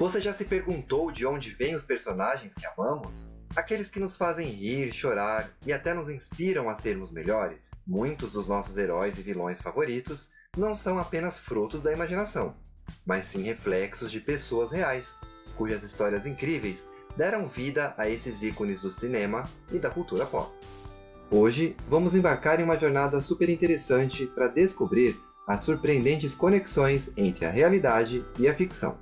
Você já se perguntou de onde vêm os personagens que amamos? Aqueles que nos fazem rir, chorar e até nos inspiram a sermos melhores? Muitos dos nossos heróis e vilões favoritos não são apenas frutos da imaginação, mas sim reflexos de pessoas reais, cujas histórias incríveis deram vida a esses ícones do cinema e da cultura pop. Hoje, vamos embarcar em uma jornada super interessante para descobrir as surpreendentes conexões entre a realidade e a ficção.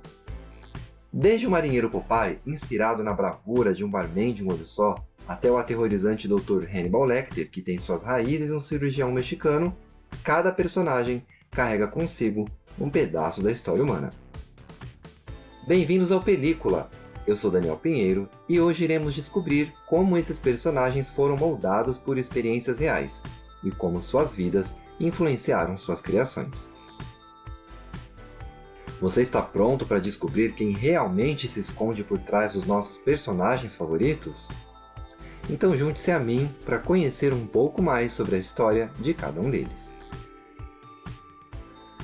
Desde o marinheiro Popeye, inspirado na bravura de um barman de um olho só, até o aterrorizante Dr. Hannibal Lecter, que tem suas raízes em um cirurgião mexicano, cada personagem carrega consigo um pedaço da história humana. Bem-vindos ao Película! Eu sou Daniel Pinheiro e hoje iremos descobrir como esses personagens foram moldados por experiências reais e como suas vidas influenciaram suas criações. Você está pronto para descobrir quem realmente se esconde por trás dos nossos personagens favoritos? Então junte-se a mim para conhecer um pouco mais sobre a história de cada um deles.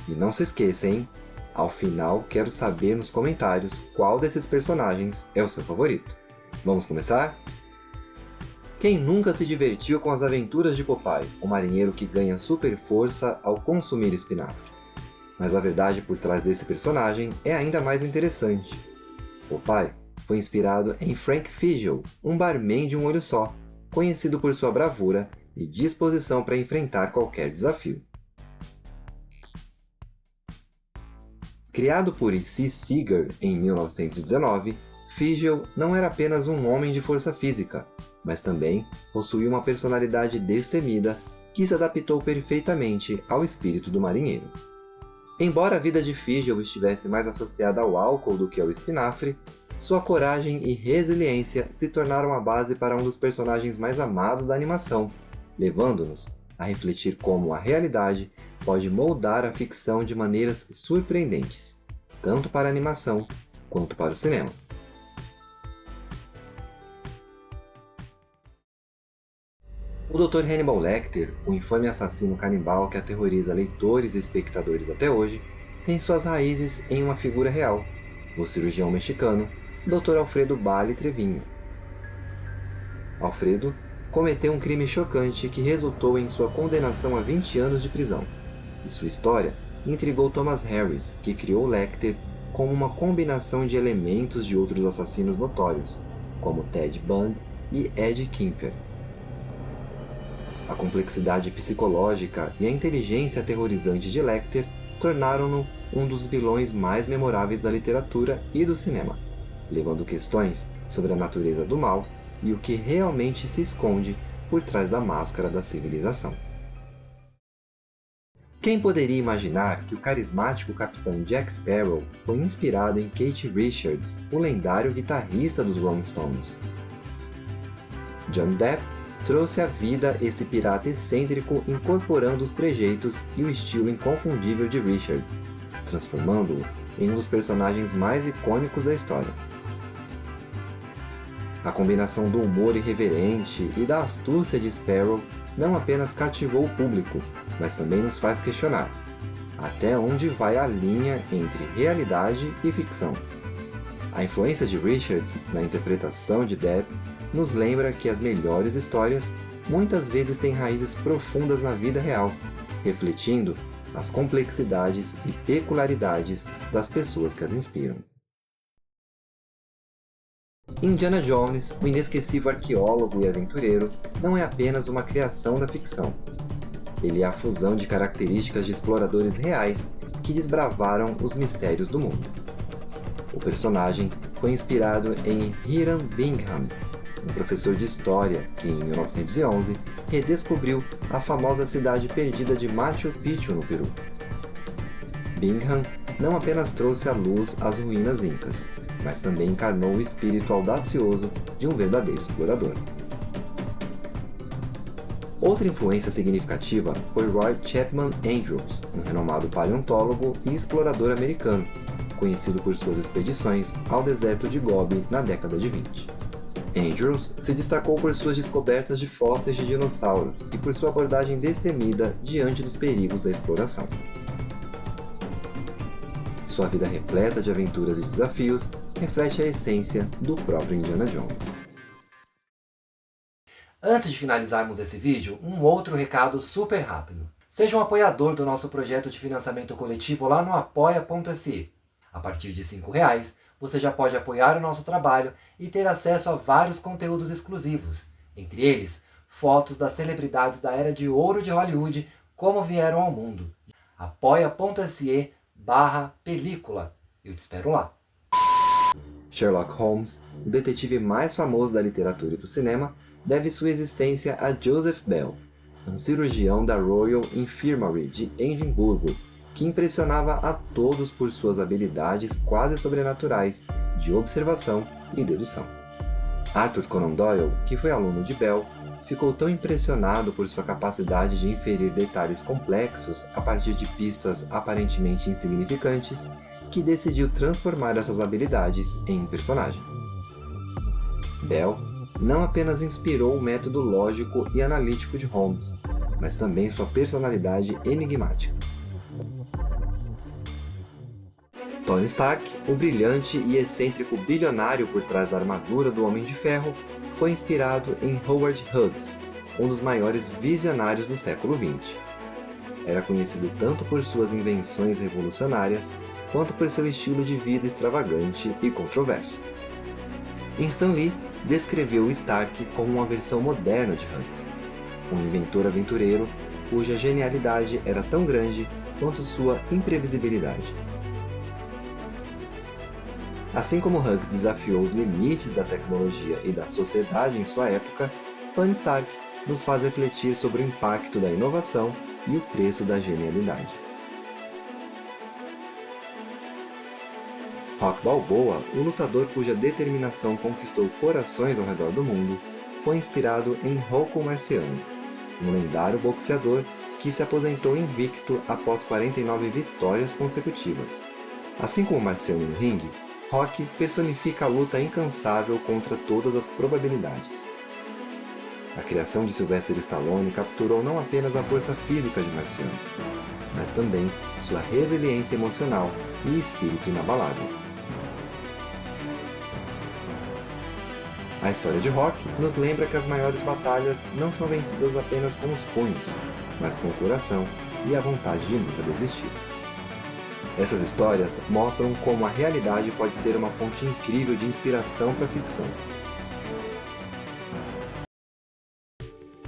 E não se esqueça, hein? Ao final, quero saber nos comentários qual desses personagens é o seu favorito. Vamos começar? Quem nunca se divertiu com as aventuras de Popeye, o marinheiro que ganha super força ao consumir espinafre? Mas a verdade por trás desse personagem é ainda mais interessante. Popeye foi inspirado em Frank Fischl, um barman de um olho só, conhecido por sua bravura e disposição para enfrentar qualquer desafio. Criado por E.C. Seeger em 1919, Fischl não era apenas um homem de força física, mas também possuía uma personalidade destemida que se adaptou perfeitamente ao espírito do marinheiro. Embora a vida de Fischl estivesse mais associada ao álcool do que ao espinafre, sua coragem e resiliência se tornaram a base para um dos personagens mais amados da animação, levando-nos a refletir como a realidade pode moldar a ficção de maneiras surpreendentes, tanto para a animação quanto para o cinema. O Dr. Hannibal Lecter, o infame assassino canibal que aterroriza leitores e espectadores até hoje, tem suas raízes em uma figura real, o cirurgião mexicano Dr. Alfredo Bally Treviño. Alfredo cometeu um crime chocante que resultou em sua condenação a 20 anos de prisão, e sua história intrigou Thomas Harris, que criou Lecter como uma combinação de elementos de outros assassinos notórios, como Ted Bundy e Ed Kemper. A complexidade psicológica e a inteligência aterrorizante de Lecter tornaram-no um dos vilões mais memoráveis da literatura e do cinema, levando questões sobre a natureza do mal e o que realmente se esconde por trás da máscara da civilização. Quem poderia imaginar que o carismático capitão Jack Sparrow foi inspirado em Keith Richards, o lendário guitarrista dos Rolling Stones? Johnny Depp trouxe à vida esse pirata excêntrico incorporando os trejeitos e o estilo inconfundível de Richards, transformando-o em um dos personagens mais icônicos da história. A combinação do humor irreverente e da astúcia de Sparrow não apenas cativou o público, mas também nos faz questionar até onde vai a linha entre realidade e ficção. A influência de Richards na interpretação de Depp nos lembra que as melhores histórias muitas vezes têm raízes profundas na vida real, refletindo as complexidades e peculiaridades das pessoas que as inspiram. Indiana Jones, o inesquecível arqueólogo e aventureiro, não é apenas uma criação da ficção. Ele é a fusão de características de exploradores reais que desbravaram os mistérios do mundo. O personagem foi inspirado em Hiram Bingham, um professor de história que, em 1911, redescobriu a famosa cidade perdida de Machu Picchu, no Peru. Bingham não apenas trouxe à luz as ruínas incas, mas também encarnou o espírito audacioso de um verdadeiro explorador. Outra influência significativa foi Roy Chapman Andrews, um renomado paleontólogo e explorador americano, conhecido por suas expedições ao deserto de Gobi na década de 20. Andrews se destacou por suas descobertas de fósseis de dinossauros e por sua abordagem destemida diante dos perigos da exploração. Sua vida repleta de aventuras e desafios reflete a essência do próprio Indiana Jones. Antes de finalizarmos esse vídeo, um outro recado super rápido. Seja um apoiador do nosso projeto de financiamento coletivo lá no apoia.se. A partir de R$ 5,00, você já pode apoiar o nosso trabalho e ter acesso a vários conteúdos exclusivos, entre eles, fotos das celebridades da era de ouro de Hollywood como vieram ao mundo. apoia.se/película. Eu te espero lá. Sherlock Holmes, o detetive mais famoso da literatura e do cinema, deve sua existência a Joseph Bell, um cirurgião da Royal Infirmary de Edimburgo, que impressionava a todos por suas habilidades quase sobrenaturais de observação e dedução. Arthur Conan Doyle, que foi aluno de Bell, ficou tão impressionado por sua capacidade de inferir detalhes complexos a partir de pistas aparentemente insignificantes, que decidiu transformar essas habilidades em um personagem. Bell não apenas inspirou o método lógico e analítico de Holmes, mas também sua personalidade enigmática. Tony Stark, o brilhante e excêntrico bilionário por trás da armadura do Homem de Ferro, foi inspirado em Howard Hughes, um dos maiores visionários do século XX. Era conhecido tanto por suas invenções revolucionárias, quanto por seu estilo de vida extravagante e controverso. Stan Lee descreveu Stark como uma versão moderna de Hughes, um inventor aventureiro cuja genialidade era tão grande quanto sua imprevisibilidade. Assim como Hughes desafiou os limites da tecnologia e da sociedade em sua época, Tony Stark nos faz refletir sobre o impacto da inovação e o preço da genialidade. Rock Balboa, o lutador cuja determinação conquistou corações ao redor do mundo, foi inspirado em Rocco Marciano, um lendário boxeador que se aposentou invicto após 49 vitórias consecutivas. Assim como Marciano no ringue, Rock personifica a luta incansável contra todas as probabilidades. A criação de Sylvester Stallone capturou não apenas a força física de Marciano, mas também sua resiliência emocional e espírito inabalável. A história de Rock nos lembra que as maiores batalhas não são vencidas apenas com os punhos, mas com o coração e a vontade de nunca desistir. Essas histórias mostram como a realidade pode ser uma fonte incrível de inspiração para a ficção.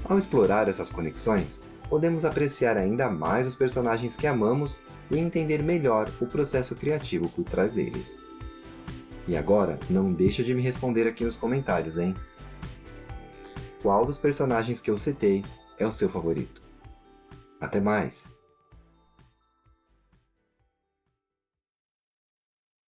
Ao explorar essas conexões, podemos apreciar ainda mais os personagens que amamos e entender melhor o processo criativo por trás deles. E agora, não deixa de me responder aqui nos comentários, hein? Qual dos personagens que eu citei é o seu favorito? Até mais!